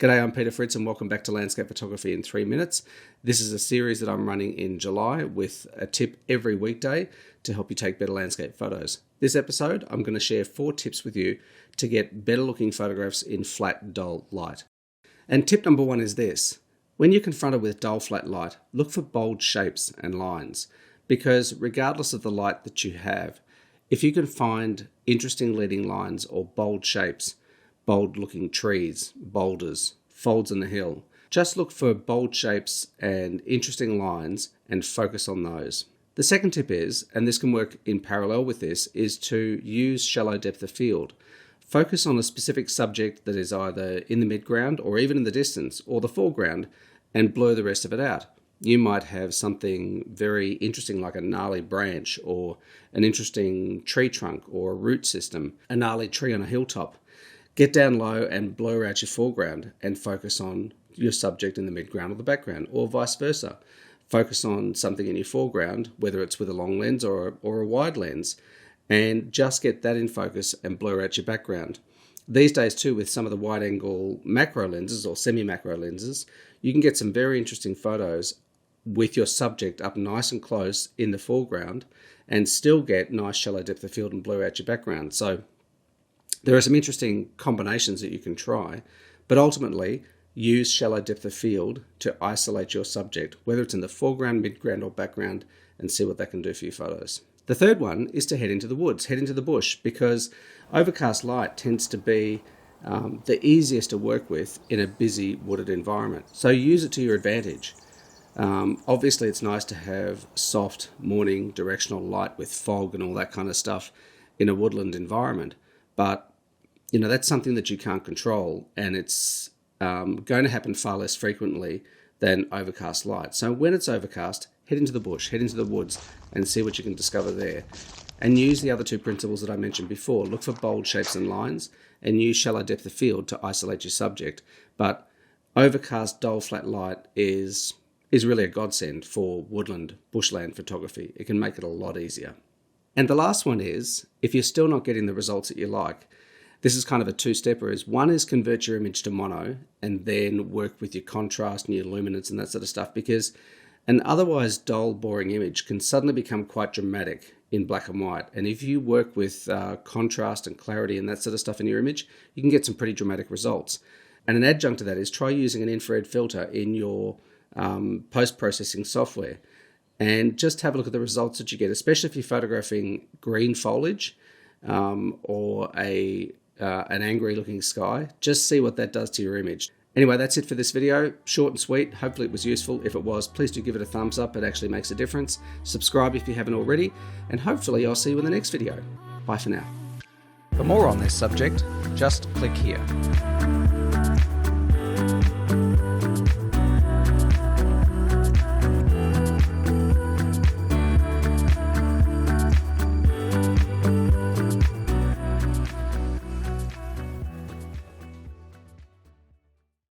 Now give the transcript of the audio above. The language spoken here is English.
G'day, I'm Peter Fritz and welcome back to Landscape Photography in 3 minutes. This is a series that I'm running in July with a tip every weekday to help you take better landscape photos. This episode, I'm going to share 4 tips with you to get better looking photographs in flat, dull light. And tip number 1 is this. When you're confronted with dull, flat light, look for bold shapes and lines, because regardless of the light that you have, if you can find interesting leading lines or bold shapes, bold looking trees, boulders, folds in the hill, just look for bold shapes and interesting lines and focus on those. The second tip is, and this can work in parallel with this, is to use shallow depth of field. Focus on a specific subject that is either in the midground or even in the distance or the foreground and blur the rest of it out. You might have something very interesting like a gnarly branch or an interesting tree trunk or a root system, a gnarly tree on a hilltop. Get down low and blur out your foreground and focus on your subject in the midground or the background, or vice versa. Focus on something in your foreground, whether it's with a long lens or a wide lens, and just get that in focus and blur out your background. These days too, with some of the wide angle macro lenses or semi-macro lenses, you can get some very interesting photos with your subject up nice and close in the foreground and still get nice shallow depth of field and blur out your background. So there are some interesting combinations that you can try, but ultimately use shallow depth of field to isolate your subject, whether it's in the foreground, midground or background, and see what that can do for your photos. The third one is to head into the woods, head into the bush, because overcast light tends to be the easiest to work with in a busy wooded environment. So use it to your advantage. Obviously it's nice to have soft morning directional light with fog and all that kind of stuff in a woodland environment, but that's something that you can't control, and it's going to happen far less frequently than overcast light. So when it's overcast, head into the bush, head into the woods, and see what you can discover there. And use the other 2 principles that I mentioned before. Look for bold shapes and lines, and use shallow depth of field to isolate your subject. But overcast, dull, flat light is really a godsend for woodland, bushland photography. It can make it a lot easier. And the last one is, if you're still not getting the results that you like, this is kind of a 2-stepper. One is convert your image to mono and then work with your contrast and your luminance and that sort of stuff, because an otherwise dull, boring image can suddenly become quite dramatic in black and white. And if you work with contrast and clarity and that sort of stuff in your image, you can get some pretty dramatic results. And an adjunct to that is try using an infrared filter in your post-processing software and just have a look at the results that you get, especially if you're photographing green foliage or an angry looking sky. Just see what that does to your image. Anyway, that's it for this video. Short and sweet. Hopefully it was useful. If it was, please do give it a thumbs up. It actually makes a difference. Subscribe if you haven't already, and hopefully I'll see you in the next video. Bye for now. For more on this subject, just click here.